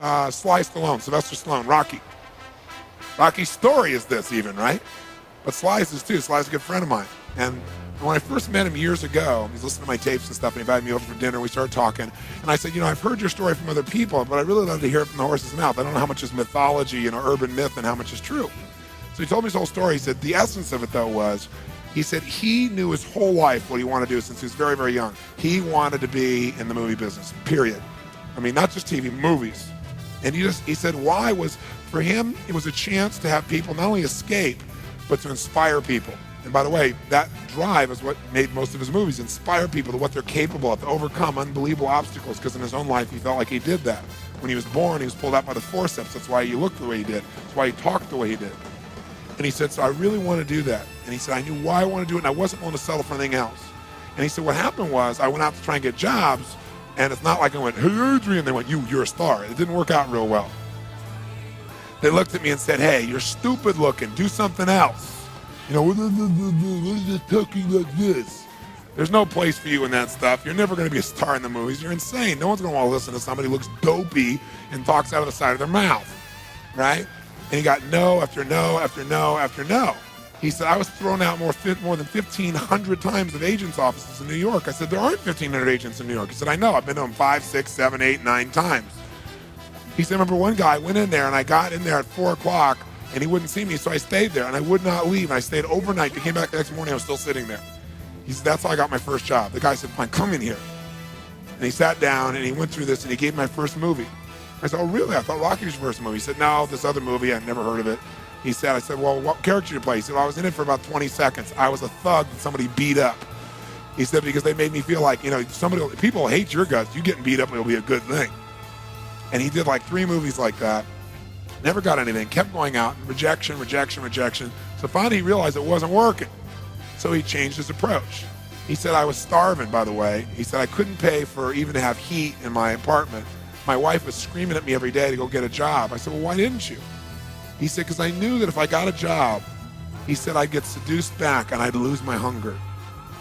Sly Stallone, Sylvester Stallone, Rocky. Rocky's story is this even, right? But Sly's is too. Sly's a good friend of mine. And when I first met him years ago, he's listening to my tapes and stuff, and he invited me over for dinner. We started talking. And I said, I've heard your story from other people, but I really love to hear it from the horse's mouth. I don't know how much is mythology, urban myth, and how much is true. So he told me his whole story. He said the essence of it, though, was he said he knew his whole life what he wanted to do since he was very, very young. He wanted to be in the movie business, period. I mean, not just TV, movies. And he said why was, for him, it was a chance to have people not only escape, but to inspire people. And by the way, that drive is what made most of his movies, inspire people to what they're capable of, to overcome unbelievable obstacles, because in his own life, he felt like he did that. When he was born, he was pulled out by the forceps. That's why he looked the way he did. That's why he talked the way he did. And he said, so I really want to do that. And he said, I knew why I wanted to do it, and I wasn't willing to settle for anything else. And he said, what happened was, I went out to try and get jobs, and it's not like I went, hey, Adrian, they went, you're a star. It didn't work out real well. They looked at me and said, hey, you're stupid looking, do something else. What is this talking like this? There's no place for you in that stuff. You're never going to be a star in the movies. You're insane. No one's going to want to listen to somebody who looks dopey and talks out of the side of their mouth, right? And he got no after no after no after no. He said, I was thrown out more than 1,500 times at agents' offices in New York. I said, there aren't 1,500 agents in New York. He said, I know. I've been to them 5, 6, 7, 8, 9 times. He said, I remember one guy went in there, and I got in there at 4 o'clock, and he wouldn't see me, so I stayed there, and I would not leave. And I stayed overnight. He came back the next morning. I was still sitting there. He said, that's how I got my first job. The guy said, fine, come in here. And he sat down, and he went through this, and he gave my first movie. I said, oh, really? I thought Rocky was your first movie. He said, no, this other movie. I'd never heard of it. I said, well, what character did you play? He said, well, I was in it for about 20 seconds. I was a thug that somebody beat up. He said, because they made me feel like, people hate your guts. You getting beat up, it'll be a good thing. And he did like 3 movies like that. Never got anything, kept going out, rejection. So finally he realized it wasn't working. So he changed his approach. He said, I was starving, by the way. He said, I couldn't pay for even to have heat in my apartment. My wife was screaming at me every day to go get a job. I said, well, why didn't you? He said, because I knew that if I got a job, he said, I'd get seduced back and I'd lose my hunger.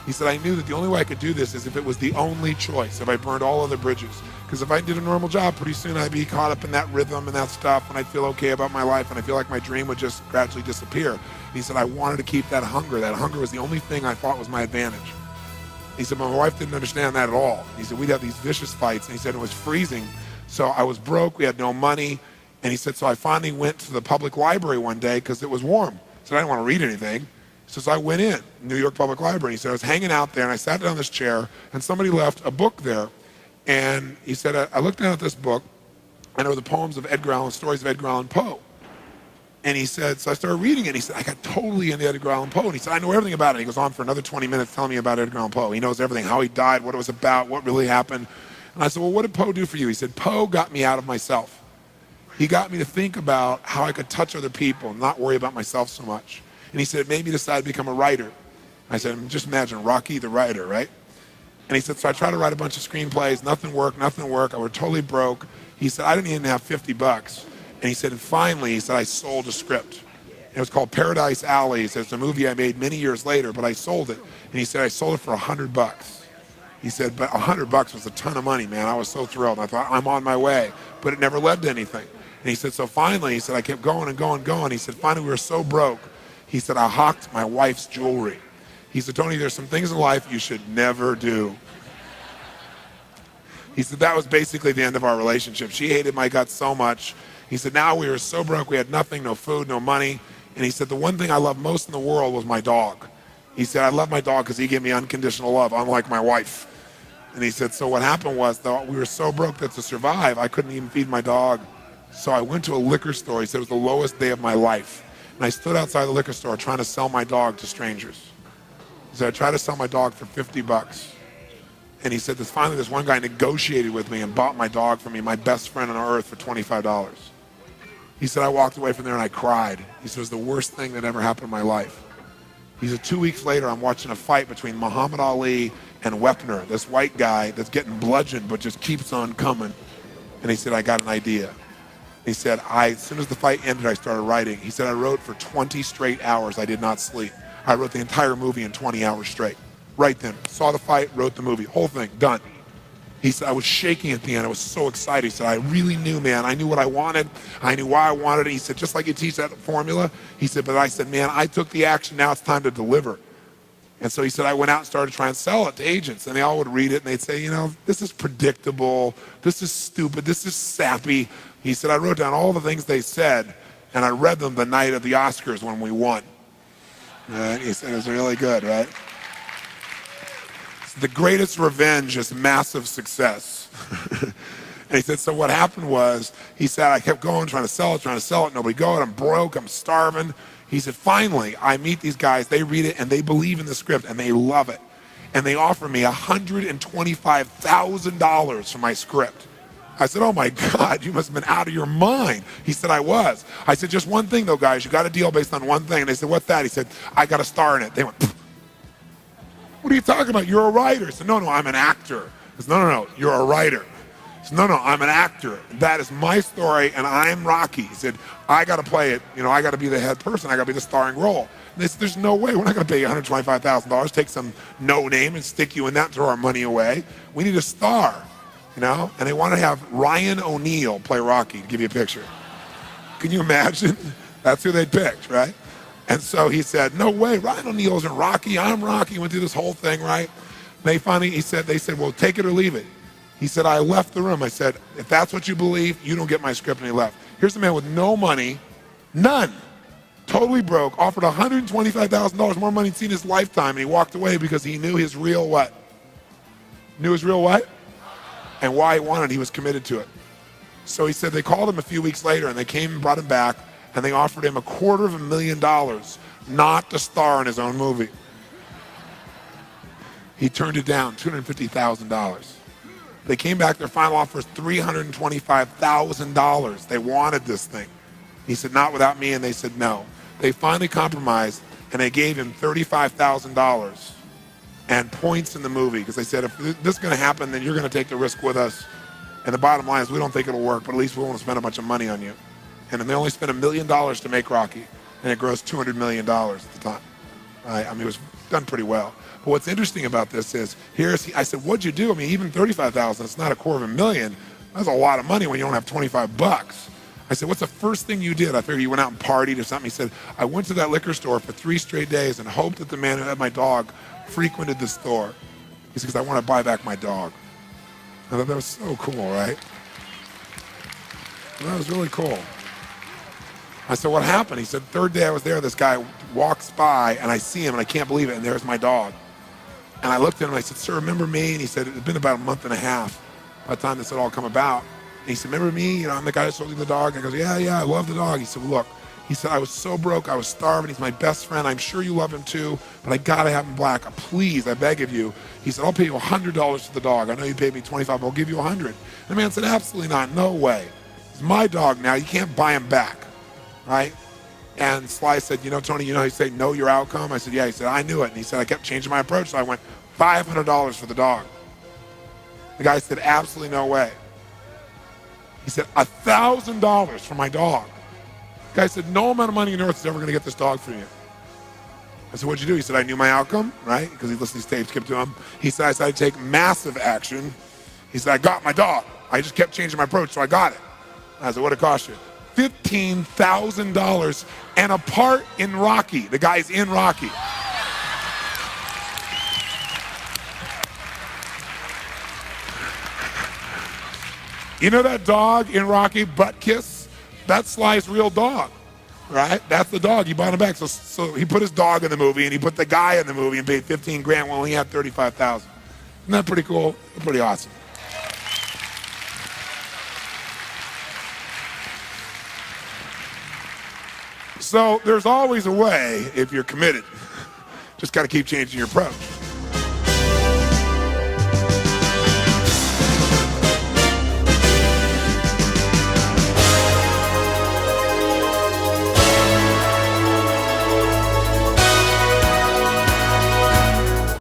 He said, I knew that the only way I could do this is if it was the only choice, if I burned all other bridges. Because if I did a normal job, pretty soon I'd be caught up in that rhythm and that stuff, and I'd feel okay about my life, and I feel like my dream would just gradually disappear. And he said, I wanted to keep that hunger. That hunger was the only thing I thought was my advantage. He said, my wife didn't understand that at all. He said, we'd have these vicious fights, and he said it was freezing. So I was broke, we had no money, and he said, so I finally went to the public library one day because it was warm. He said, I didn't want to read anything. He says, I went in, New York Public Library. He said, I was hanging out there, and I sat down in this chair, and somebody left a book there. And he said, I looked down at this book, and it were the poems of Edgar Allan, stories of Edgar Allan Poe. And he said, so I started reading it, and he said, I got totally into Edgar Allan Poe. And he said, I know everything about it. He goes on for another 20 minutes telling me about Edgar Allan Poe. He knows everything, how he died, what it was about, what really happened. And I said, well, what did Poe do for you? He said, Poe got me out of myself. He got me to think about how I could touch other people and not worry about myself so much. And he said, it made me decide to become a writer. I said, just imagine Rocky the writer, right? And he said, so I tried to write a bunch of screenplays, nothing worked. I was totally broke. He said, I didn't even have $50. And he said, and finally, he said, I sold a script. It was called Paradise Alley. He said, it's a movie I made many years later, but I sold it. And he said, I sold it for $100. He said, but $100 was a ton of money, man. I was so thrilled. I thought, I'm on my way. But it never led to anything. And he said, so finally, he said, I kept going and going. He said, finally, we were so broke. He said, I hawked my wife's jewelry. He said, Tony, there's some things in life you should never do. He said, that was basically the end of our relationship. She hated my guts so much. He said, now we were so broke, we had nothing, no food, no money. And he said, the one thing I loved most in the world was my dog. He said, I love my dog because he gave me unconditional love, unlike my wife. And he said, so what happened was, though, we were so broke that to survive, I couldn't even feed my dog. So I went to a liquor store. He said, it was the lowest day of my life. And I stood outside the liquor store trying to sell my dog to strangers. He said, I tried to sell my dog for $50. And he said, finally this one guy negotiated with me and bought my dog for me, my best friend on earth, for $25. He said, I walked away from there and I cried. He said, it was the worst thing that ever happened in my life. He said, 2 weeks later, I'm watching a fight between Muhammad Ali and Wepner, this white guy that's getting bludgeoned but just keeps on coming. And he said, I got an idea. He said, as soon as the fight ended, I started writing. He said, I wrote for 20 straight hours. I did not sleep. I wrote the entire movie in 20 hours straight. Right then. Saw the fight, wrote the movie. Whole thing, done. He said, I was shaking at the end. I was so excited. He said, I really knew, man. I knew what I wanted. I knew why I wanted it. He said, just like you teach that formula. He said, but I said, man, I took the action. Now it's time to deliver. And so he said, I went out and started trying to sell it to agents. And they all would read it and they'd say, you know, this is predictable. This is stupid. This is sappy. He said, I wrote down all the things they said and I read them the night of the Oscars when we won. He said, it was really good, right? The greatest revenge is massive success. And he said, so what happened was, he said, I kept going, trying to sell it, nobody going, I'm broke, I'm starving. He said, finally, I meet these guys, they read it, and they believe in the script, and they love it. And they offer me $125,000 for my script. I said, oh my God, you must have been out of your mind. He said, I was. I said, just one thing though, guys, you got a deal based on one thing. And they said, what's that? He said, I got a star in it. They went, pfft. What are you talking about? You're a writer. I said, no, I'm an actor. I said, no, you're a writer. I said, no, I'm an actor. That is my story, and I'm Rocky. He said, I got to play it. You know, I got to be the head person. I got to be the starring role. And they said, there's no way. We're not going to pay you $125,000, take some no name and stick you in that and throw our money away. We need a star, you know? And they want to have Ryan O'Neal play Rocky, to give you a picture. Can you imagine? That's who they picked, right? And so he said, no way, Ryan O'Neal isn't Rocky, I'm Rocky. Went through this whole thing, right? They finally, they said, well, take it or leave it. He said, I left the room. I said, if that's what you believe, you don't get my script, and he left. Here's a man with no money, none, totally broke, offered $125,000 more money he'd seen in his lifetime, and he walked away because he knew his real what? Knew his real what? And why he wanted it, he was committed to it. So he said they called him a few weeks later, and they came and brought him back, and they offered him $250,000 not to star in his own movie. He turned it down, $250,000. They came back, their final offer was $325,000. They wanted this thing. He said, not without me, and they said no. They finally compromised, and they gave him $35,000 and points in the movie, because they said, if this is going to happen, then you're going to take the risk with us. And the bottom line is, we don't think it'll work, but at least we won't spend a bunch of money on you. And then they only spent $1 million to make Rocky, and it grossed $200 million at the time. I mean, it was done pretty well. But what's interesting about this is, I said, what'd you do? I mean, even $35,000, it's not $250,000. That's a lot of money when you don't have 25 bucks. I said, what's the first thing you did? I figured you went out and partied or something. He said, I went to that liquor store for 3 straight days and hoped that the man who had my dog frequented the store. He said, because I want to buy back my dog. I thought that was so cool, right? That was really cool. I said, what happened? He said, third day I was there, this guy walks by, and I see him, and I can't believe it, and there's my dog. And I looked at him, and I said, sir, remember me? And he said, it had been about a month and a half by the time this had all come about. And he said, remember me? You know, I'm the guy that sold you the dog. And I goes, yeah, I love the dog. He said, look, he said, I was so broke, I was starving. He's my best friend. I'm sure you love him too, but I got to have him black. Please, I beg of you. He said, I'll pay you $100 for the dog. I know you paid me $25, but I'll give you $100. And the man said, absolutely not, no way. It's my dog now. You can't buy him back, right? And Sly said, you know, Tony, you know how you say know your outcome? I said, yeah. He said, I knew it. And he said, I kept changing my approach. So I went, $500 for the dog. The guy said, absolutely no way. He said, $1,000 for my dog. The guy said, no amount of money on earth is ever going to get this dog for you. I said, what'd you do? He said, I knew my outcome, right? Because he listened to these tapes, kept to him. He said, I decided to take massive action. He said, I got my dog. I just kept changing my approach, so I got it. I said, what'd it cost you? $15,000 and a part in Rocky. The guy's in Rocky. You know that dog in Rocky, Butt Kiss? That's Sly's real dog, right? That's the dog. He bought him back. So he put his dog in the movie, and he put the guy in the movie and paid $15,000 when he had $35,000. Isn't that pretty cool? Pretty awesome. So there's always a way if you're committed. Just got to keep changing your approach.